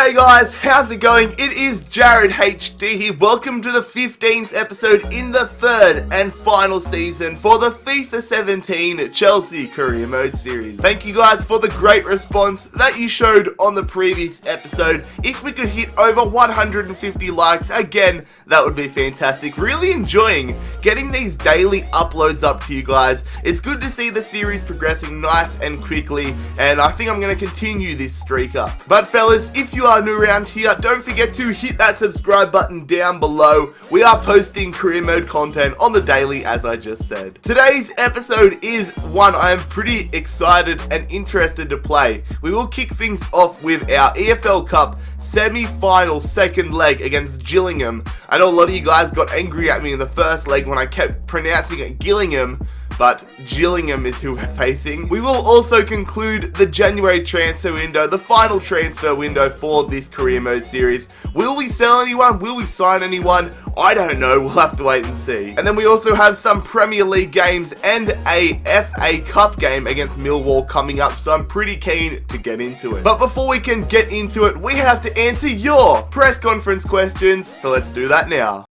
G'day guys, how's it going? It is JarradHD here. Welcome to the 15th episode in the third and final season for the FIFA 17 Chelsea Career Mode series. Thank you guys for the great response that you showed on the previous episode. If we could hit over 150 likes, again, that would be fantastic. Really enjoying getting these daily uploads up to you guys. It's good to see the series progressing nice and quickly, and I think I'm going to continue this streak up. But fellas, if you are new around here, don't forget to hit that subscribe button down below. We are posting career mode content on the daily, as I just said. Today's episode is one I am pretty excited and interested to play. We will kick things off with our EFL Cup Semi Finals second leg against Gillingham. I know a lot of you guys got angry at me in the first leg when I kept pronouncing it Gillingham, but Gillingham is who we're facing. We will also conclude the January transfer window, the final transfer window for this career mode series. Will we sell anyone? Will we sign anyone? I don't know, we'll have to wait and see. And then we also have some Premier League games and a FA Cup game against Milwall coming up, so I'm pretty keen to get into it. But before we can get into it, we have to answer your press conference questions, so let's do that now.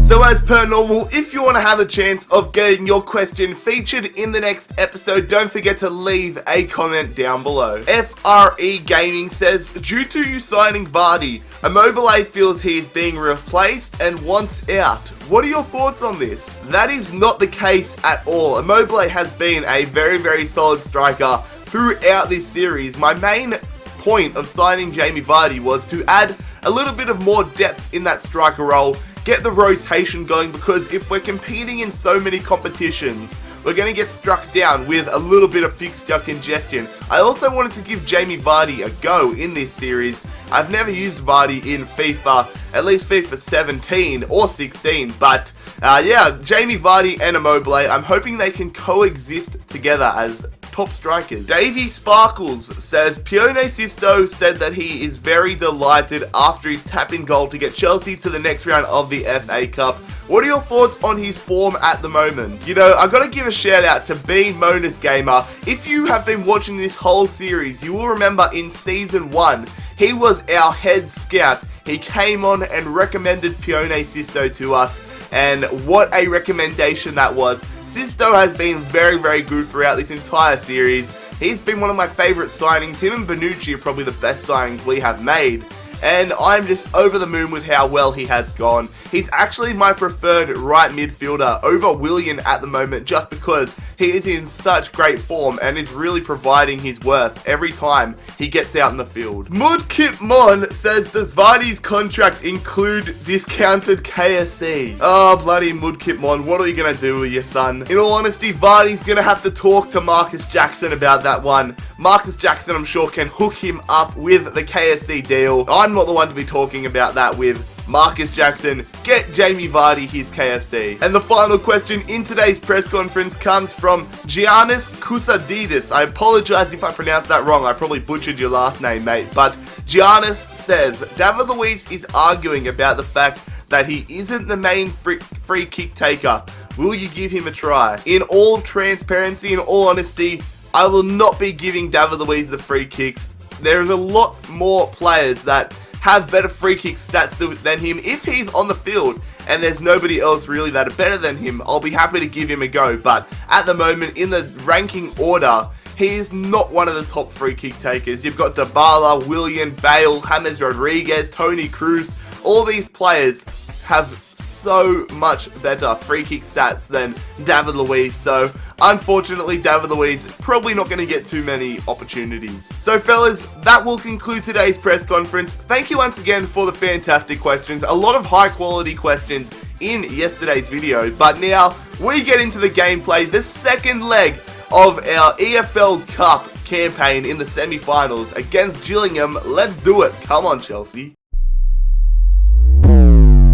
So as per normal, if you want to have a chance of getting your question featured in the next episode, don't forget to leave a comment down below. FRE Gaming says, due to you signing Vardy, Immobile feels he is being replaced and wants out. What are your thoughts on this? That is not the case at all. Immobile has been a very solid striker throughout this series. My main point of signing Jamie Vardy was to add a little bit of more depth in that striker role, get the rotation going, because if we're competing in so many competitions, we're going to get struck down with a little bit of fixture congestion. I also wanted to give Jamie Vardy a go in this series. I've never used Vardy in FIFA, at least FIFA 17 or 16, but yeah, Jamie Vardy and Immobile, I'm hoping they can coexist together as top strikers. Davey Sparkles says, Pione Sisto said that he is very delighted after his tap-in goal to get Chelsea to the next round of the FA Cup. What are your thoughts on his form at the moment? You know, I've got to give a shout out to B Monas Gamer. If you have been watching this whole series, you will remember in Season 1, he was our head scout. He came on and recommended Pione Sisto to us, and what a recommendation that was. Sisto has been very good throughout this entire series. He's been one of my favourite signings. Him and Bonucci are probably the best signings we have made, and I'm just over the moon with how well he has gone. He's actually my preferred right midfielder over Willian at the moment, just because he is in such great form and is really providing his worth every time he gets out in the field. Mudkip Mon says, does Vardy's contract include discounted KSC? Oh, bloody Mudkip Mon, what are you going to do with your son? In all honesty, Vardy's going to have to talk to Marcus Jackson about that one. Marcus Jackson, I'm sure, can hook him up with the KSC deal. I'm not the one to be talking about that with. Marcus Jackson, get Jamie Vardy his KFC. And the final question in today's press conference comes from Giannis Kusadidis. I apologize if I pronounced that wrong. I probably butchered your last name, mate. But Giannis says, David Luiz is arguing about the fact that he isn't the main free kick taker. Will you give him a try? In all transparency, in all honesty, I will not be giving David Luiz the free kicks. There's a lot more players that have better free kick stats than him. If he's on the field and there's nobody else really that are better than him, I'll be happy to give him a go. But at the moment, in the ranking order, he is not one of the top free kick takers. You've got Dybala, Willian, Bale, James Rodriguez, Toni Kroos. All these players have so much better free kick stats than David Luiz, so unfortunately David Luiz probably not going to get too many opportunities. So fellas, that will conclude today's press conference. Thank you once again for the fantastic questions, a lot of high quality questions in yesterday's video, but now we get into the gameplay, the second leg of our EFL Cup campaign in the semi-finals against Gillingham. Let's do it, come on Chelsea.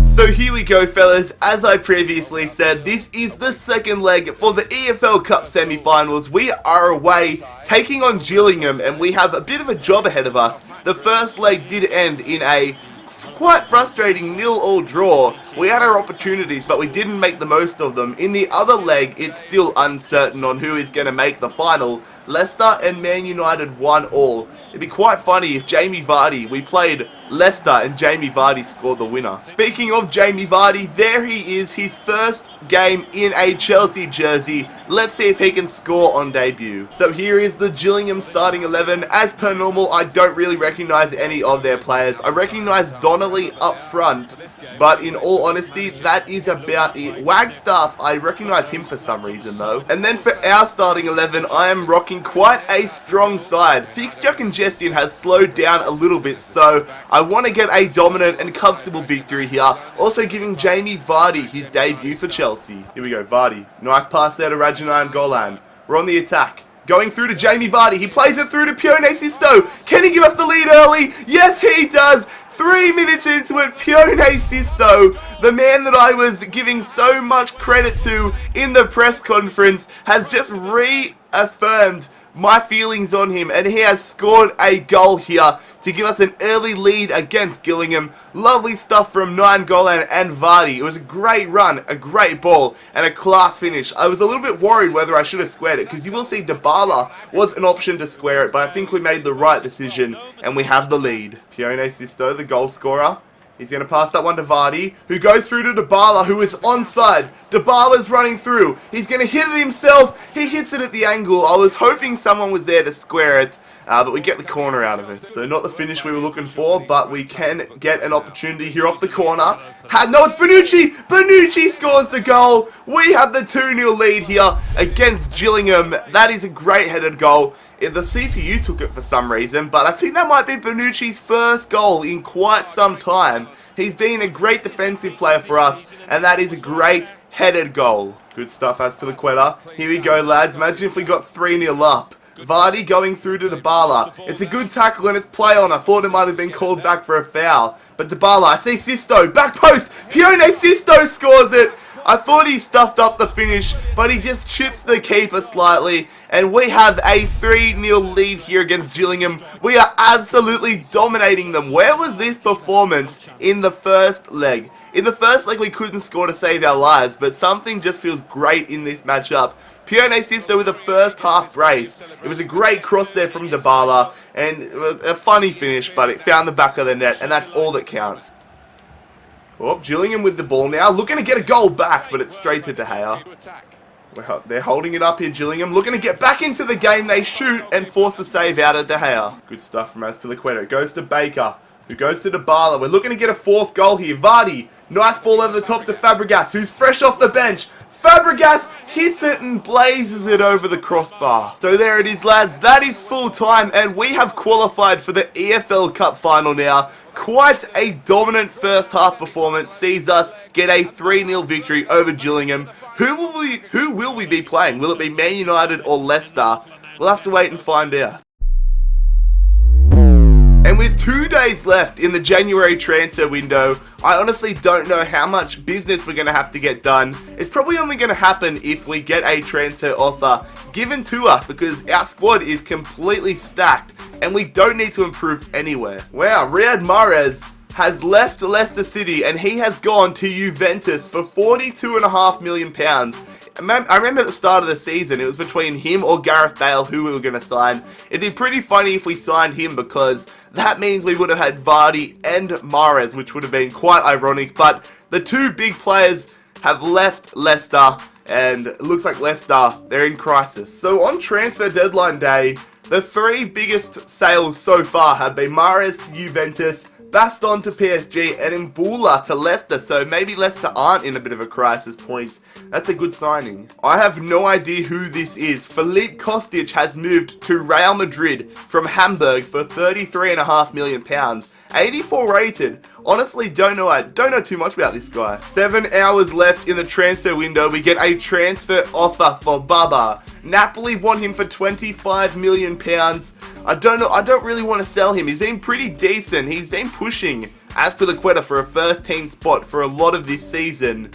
So here we go fellas, as I previously said, this is the second leg for the EFL Cup Semi Finals. We are away, taking on Gillingham, and we have a bit of a job ahead of us. The first leg did end in a quite frustrating 0-0 draw. We had our opportunities, but we didn't make the most of them. In the other leg, it's still uncertain on who is going to make the final, Leicester and Man United 1-1. It'd be quite funny if we played Leicester and Jamie Vardy scored the winner. Speaking of Jamie Vardy, there he is, his first game in a Chelsea jersey. Let's see if he can score on debut. So here is the Gillingham starting 11. As per normal, I don't really recognise any of their players. I recognise Donnelly up front, but in all honesty, that is about it. Wagstaff, I recognise him for some reason though. And then for our starting 11, I am rocking quite a strong side. Fixture congestion has slowed down a little bit, so I want to get a dominant and comfortable victory here. Also giving Jamie Vardy his debut for Chelsea. Here we go, Vardy. Nice pass there to Rajanan Golan. We're on the attack. Going through to Jamie Vardy. He plays it through to Pione Sisto. Can he give us the lead early? Yes, he does. 3 minutes into it, Pione Sisto, the man that I was giving so much credit to in the press conference, has just reaffirmed my feelings on him, and he has scored a goal here to give us an early lead against Gillingham. Lovely stuff from Golan and Vardy. It was a great run, a great ball, and a class finish. I was a little bit worried whether I should have squared it, because you will see Dybala was an option to square it, but I think we made the right decision, and we have the lead. Pione Sisto, the goal scorer. He's going to pass that one to Vardy, who goes through to Dybala, who is onside. Dybala's running through. He's going to hit it himself. He hits it at the angle. I was hoping someone was there to square it, but we get the corner out of it. So not the finish we were looking for, but we can get an opportunity here off the corner. No, it's Bonucci. Bonucci scores the goal. We have the 2-0 lead here against Gillingham. That is a great headed goal. The CPU took it for some reason, but I think that might be Bonucci's first goal in quite some time. He's been a great defensive player for us, and that is a great headed goal. Good stuff, Azpilicueta. Here we go, lads. Imagine if we got 3-0 up. Vardy going through to Dybala. It's a good tackle and it's play on. I thought it might have been called back for a foul. But Dybala, I see Sisto. Back post. Pione Sisto scores it. I thought he stuffed up the finish, but he just chips the keeper slightly. And we have a 3-0 lead here against Gillingham. We are absolutely dominating them. Where was this performance in the first leg? In the first leg, we couldn't score to save our lives, but something just feels great in this matchup. Pione Sisto with a first half brace. It was a great cross there from Dybala, and a funny finish, but it found the back of the net, and that's all that counts. Oh, Gillingham with the ball now, looking to get a goal back, but it's straight to De Gea. They're holding it up here, Gillingham, looking to get back into the game. They shoot and force the save out of De Gea. Good stuff from Azpilicueta. It goes to Baker, who goes to Dybala. We're looking to get a fourth goal here. Vardy, nice ball over the top to Fabregas, who's fresh off the bench. Fabregas hits it and blazes it over the crossbar. So there it is, lads. That is full time, and we have qualified for the EFL Cup final now. Quite a dominant first half performance sees us get a 3-0 victory over Gillingham. Who will we be playing? Will it be Man United or Leicester? We'll have to wait and find out. And with 2 days left in the January transfer window, I honestly don't know how much business we're going to have to get done. It's probably only going to happen if we get a transfer offer given to us, because our squad is completely stacked and we don't need to improve anywhere. Wow, Riyad Mahrez has left Leicester City and he has gone to Juventus for £42.5 million. I remember at the start of the season, it was between him or Gareth Bale who we were going to sign. It'd be pretty funny if we signed him, because that means we would have had Vardy and Mahrez, which would have been quite ironic. But the two big players have left Leicester, and it looks like Leicester, they're in crisis. So on transfer deadline day, the 3 biggest sales so far have been Mahrez to Juventus, Baston to PSG, and Mbula to Leicester. So maybe Leicester aren't in a bit of a crisis point. That's a good signing. I have no idea who this is. Philippe Kostic has moved to Real Madrid from Hamburg for £33.5 million. 84 rated. Honestly, don't know too much about this guy. 7 hours left in the transfer window. We get a transfer offer for Baba. Napoli want him for £25 million. I don't really want to sell him. He's been pretty decent. He's been pushing Azpilicueta for a first team spot for a lot of this season.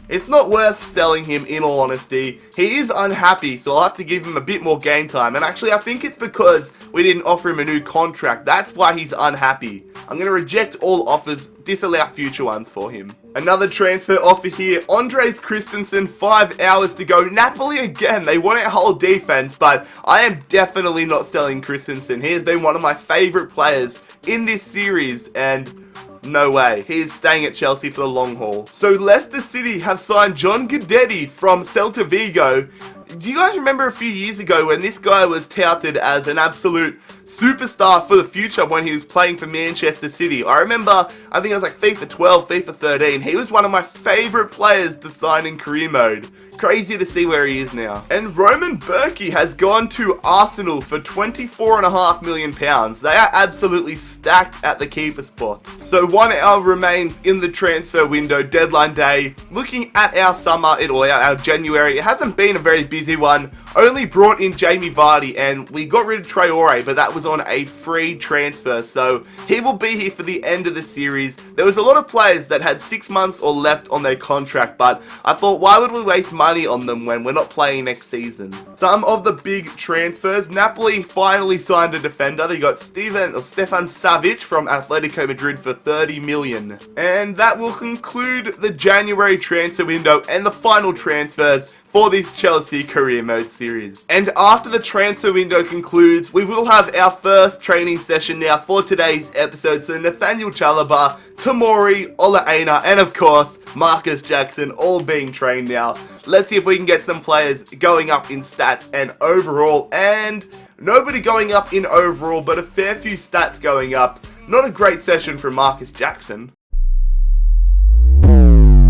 It's not worth selling him, in all honesty. He is unhappy, so I'll have to give him a bit more game time. And actually, I think it's because we didn't offer him a new contract. That's why he's unhappy. I'm going to reject all offers, disallow future ones for him. Another transfer offer here. Andres Christensen, 5 hours to go. Napoli again. They want our whole defense, but I am definitely not selling Christensen. He has been one of my favorite players in this series, and no way. He is staying at Chelsea for the long haul. So Leicester City have signed John Guidetti from Celta Vigo. Do you guys remember a few years ago when this guy was touted as an absolute superstar for the future when he was playing for Manchester City? I remember, I think it was like FIFA 12, FIFA 13. He was one of my favorite players to sign in career mode. Crazy to see where he is now. And Roman Berkey has gone to Arsenal for £24.5 million. They are absolutely stacked at the keeper spot. So 1 hour remains in the transfer window, deadline day. Looking at our summer, or our January, it hasn't been a very busy one. Only brought in Jamie Vardy, and we got rid of Traore, but that was on a free transfer, so he will be here for the end of the series. There was a lot of players that had 6 months or left on their contract, but I thought, why would we waste money on them when we're not playing next season? Some of the big transfers. Napoli finally signed a defender. They got Stefan Savic from Atletico Madrid for 30 million. And that will conclude the January transfer window and the final transfers for this Chelsea career mode series. And after the transfer window concludes, we will have our first training session now for today's episode. So Nathaniel Chalobah, Tamori, Ola Aina, and of course, Marcus Jackson all being trained now. Let's see if we can get some players going up in stats and overall, and nobody going up in overall, but a fair few stats going up. Not a great session from Marcus Jackson.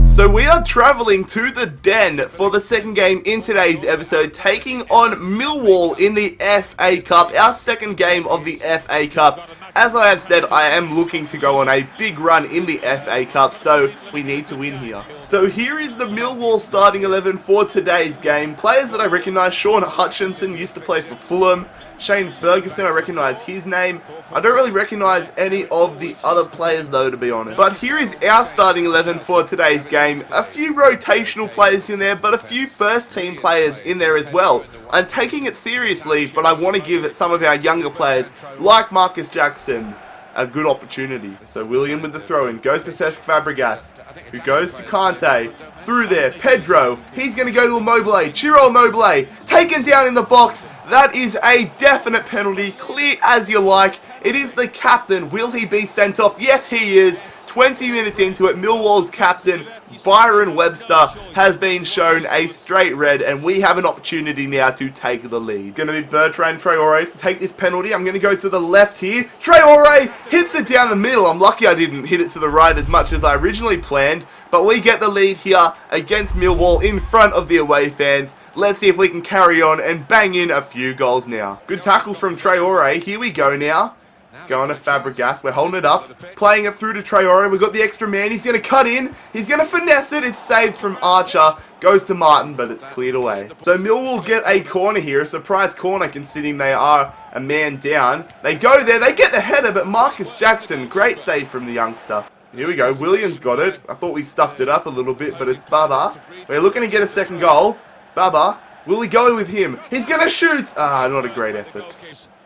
So we are travelling to the Den for the second game in today's episode, taking on Milwall in the FA Cup, our second game of the FA Cup. As I have said, I am looking to go on a big run in the FA Cup, so we need to win here. So here is the Milwall starting 11 for today's game. Players that I recognise: Sean Hutchinson used to play for Fulham. Shane Ferguson, I recognise his name. I don't really recognise any of the other players though, to be honest. But here is our starting 11 for today's game. A few rotational players in there, but a few first team players in there as well. I'm taking it seriously, but I want to give it some of our younger players, like Marcus Jackson, a good opportunity. So William with the throw-in, goes to Cesc Fabregas, who goes to Kante, through there, Pedro, he's going to go to Immobile, Ciro Immobile, taken down in the box. That is a definite penalty, clear as you like. It is the captain. Will he be sent off? Yes, he is. 20 minutes into it, Millwall's captain, Byron Webster, has been shown a straight red, and we have an opportunity now to take the lead. Going to be Bertrand Traore to take this penalty. I'm going to go to the left here. Traore hits it down the middle. I'm lucky I didn't hit it to the right as much as I originally planned, but we get the lead here against Milwall in front of the away fans. Let's see if we can carry on and bang in a few goals now. Good tackle from Traore. Here we go now. It's going to Fabregas. We're holding it up. Playing it through to Traore. We've got the extra man. He's going to cut in. He's going to finesse it. It's saved from Archer. Goes to Martin, but it's cleared away. So Millwall get a corner here. A surprise corner considering they are a man down. They go there. They get the header, but Marcus Jackson. Great save from the youngster. Here we go. Williams got it. I thought we stuffed it up a little bit, but it's Baba. We're looking to get a second goal. Baba. Will we go with him? He's going to shoot. Ah, not a great effort.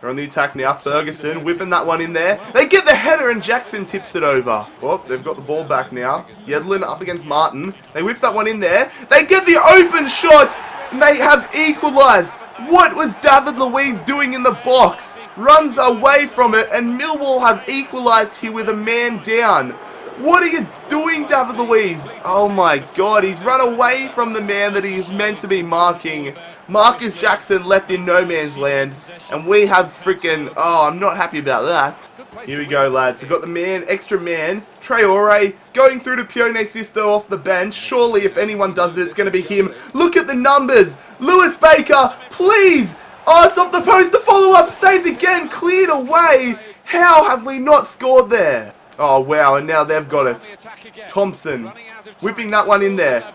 They're on the attack now. Ferguson whipping that one in there. They get the header and Jackson tips it over. Oh, they've got the ball back now. Yedlin up against Martin. They whip that one in there. They get the open shot. And they have equalised. What was David Luiz doing in the box? Runs away from it, and Millwall have equalised here with a man down. What are you doing, David Luiz? Oh my god, he's run away from the man that he's meant to be marking. Marcus Jackson left in no man's land, and we have freaking... Oh, I'm not happy about that. Here we go, lads. We've got the man, extra man, Traore, going through to Pione Sisto off the bench. Surely, if anyone does it, it's going to be him. Look at the numbers. Lewis Baker, please. Oh, it's off the post. The follow-up saved again, cleared away. How have we not scored there? Oh, wow, and now they've got it. Thompson, whipping that one in there.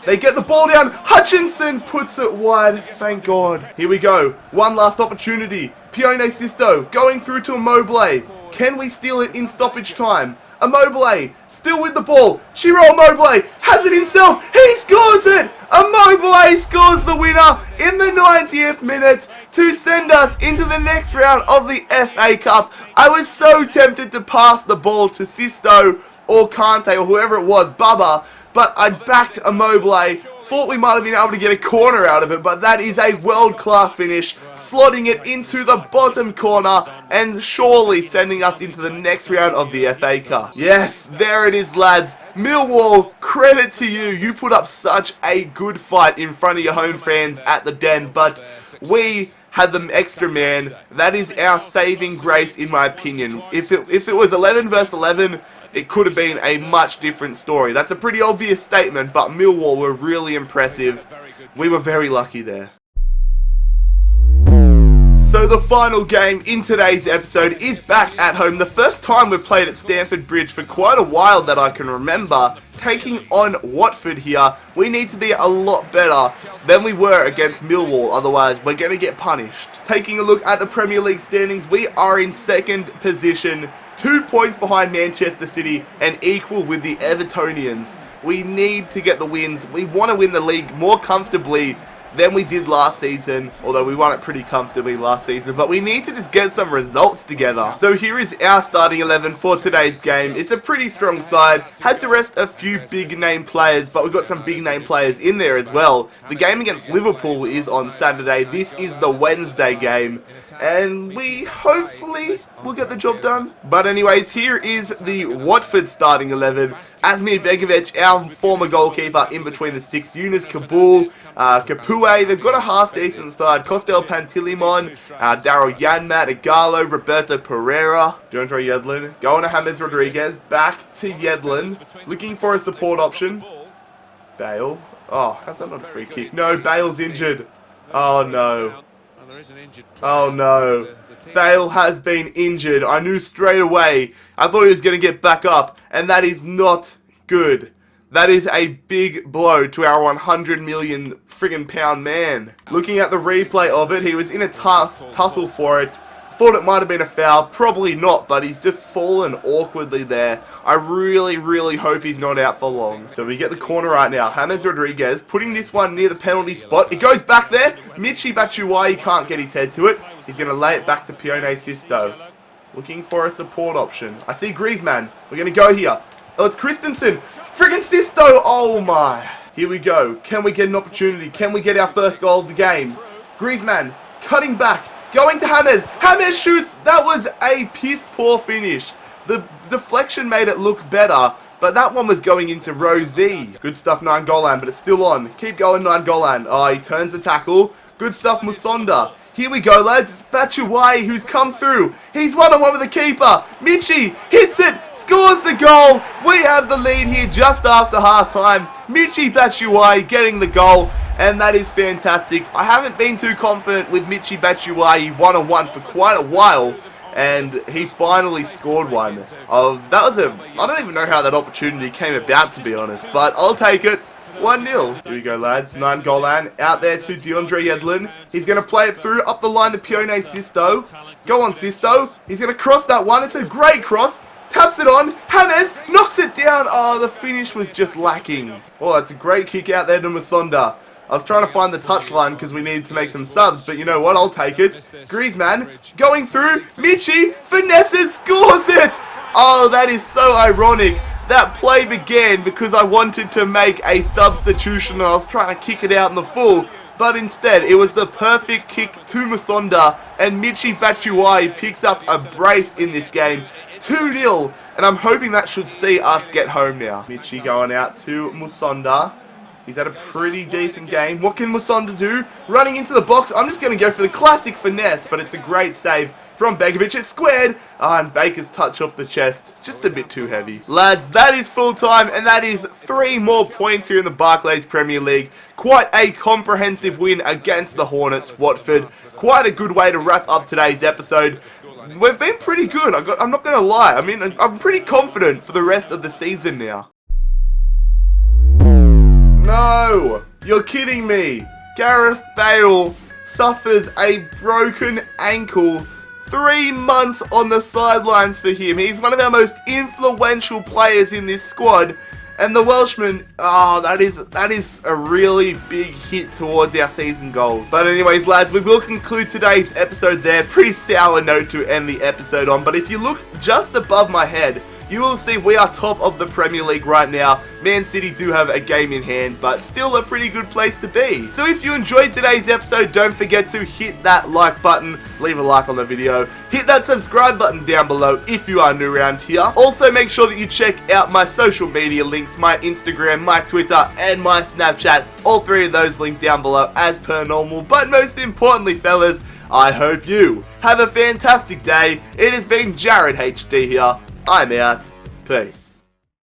They get the ball down. Hutchinson puts it wide. Thank God. Here we go. One last opportunity. Pione Sisto going through to Immobile. Can we steal it in stoppage time? Immobile, still with the ball. Ciro Immobile has it himself. He scores it. Immobile scores the winner in the 90th minute to send us into the next round of the FA Cup. I was so tempted to pass the ball to Sisto or Kante or whoever it was, Bubba, but I backed Immobile. Thought we might have been able to get a corner out of it, but that is a world-class finish, slotting it into the bottom corner and surely sending us into the next round of the FA Cup. Yes, there it is, lads. Milwall, credit to you. You put up such a good fight in front of your home fans at the Den, but we had the extra man. That is our saving grace, in my opinion. If it was 11 versus 11, it could have been a much different story. That's a pretty obvious statement, but Milwall were really impressive. We were very lucky there. So the final game in today's episode is back at home. The first time we've played at Stamford Bridge for quite a while that I can remember. Taking on Watford here, we need to be a lot better than we were against Milwall, otherwise we're going to get punished. Taking a look at the Premier League standings, we are in second position, 2 points behind Manchester City and equal with the Evertonians. We need to get the wins. We want to win the league more comfortably than we did last season, although we won it pretty comfortably last season, but we need to just get some results together. So here is our starting 11 for today's game. It's a pretty strong side. Had to rest a few big name players, but we've got some big name players in there as well. The game against Liverpool is on Saturday. This is the Wednesday game, and we hopefully will get the job done. But anyways, here is the Watford starting 11. Asmir Begovic, our former goalkeeper, in between the sticks. Yunus Kabul, Kapue, they've got a half-decent side. Costel Pantilimon, Daryl Yanmat, Igalo, Roberto Pereira, DeAndre Yedlin, going to James Rodriguez, back to Yedlin, looking for a support option. Bale. Oh, how's that not a free kick? No, Bale's injured. Oh no. Oh no. Bale has been injured. I knew straight away. I thought he was going to get back up, and that is not good. That is a big blow to our 100 million friggin' pound man. Looking at the replay of it, he was in a tussle for it. Thought it might have been a foul. Probably not, but he's just fallen awkwardly there. I really, really hope he's not out for long. So we get the corner right now. James Rodriguez putting this one near the penalty spot. It goes back there. Michy Batshuayi can't get his head to it. He's going to lay it back to Pione Sisto. Looking for a support option. I see Griezmann. We're going to go here. Oh, it's Christensen. Friggin' Sisto. Oh, my. Here we go. Can we get an opportunity? Can we get our first goal of the game? Griezmann cutting back. Going to James. James shoots. That was a piss-poor finish. The deflection made it look better, but that one was going into row Z. Good stuff, Nainggolan, but it's still on. Keep going, Nainggolan. Oh, he turns the tackle. Good stuff, Musonda. Here we go, lads. It's Batshuayi who's come through. He's one-on-one with the keeper. Michy hits it, scores the goal. We have the lead here just after half-time. Michy Batshuayi getting the goal, and that is fantastic. I haven't been too confident with Michy Batshuayi one-on-one for quite a while, and he finally scored one. I don't even know how that opportunity came about, to be honest, but I'll take it. 1-0. Here we go, lads. Nainggolan out there to DeAndre Yedlin. He's going to play it through up the line to Pione Sisto. Go on, Sisto. He's going to cross that one. It's a great cross. Taps it on. James knocks it down. Oh, the finish was just lacking. Oh, it's a great kick out there to Musonda. I was trying to find the touchline because we needed to make some subs, but you know what? I'll take it. Griezmann going through. Michy finesses, scores it. Oh, that is so ironic. That play began because I wanted to make a substitution and I was trying to kick it out in the full, but instead it was the perfect kick to Musonda, and Michy Batshuayi picks up a brace in this game. 2-0, and I'm hoping that should see us get home now. Michy going out to Musonda. He's had a pretty decent game. What can Musonda do? Running into the box. I'm just going to go for the classic finesse, but it's a great save from Begovic. It's squared. And Baker's touch off the chest. Just a bit too heavy. Lads, that is full time, and that is 3 more points here in the Barclays Premier League. Quite a comprehensive win against the Hornets, Watford. Quite a good way to wrap up today's episode. We've been pretty good. I'm not going to lie. I mean, I'm pretty confident for the rest of the season now. No! You're kidding me! Gareth Bale suffers a broken ankle 3 months on the sidelines for him. He's one of our most influential players in this squad. And the Welshman, that is a really big hit towards our season goals. But anyways, lads, we will conclude today's episode there. Pretty sour note to end the episode on. But if you look just above my head, you will see we are top of the Premier League right now. Man City do have a game in hand, but still a pretty good place to be. So if you enjoyed today's episode, don't forget to hit that like button, leave a like on the video, hit that subscribe button down below if you are new around here. Also make sure that you check out my social media links, my Instagram, my Twitter, and my Snapchat. All 3 of those linked down below as per normal. But most importantly, fellas, I hope you have a fantastic day. It has been JarradHD here. I'm out. Peace.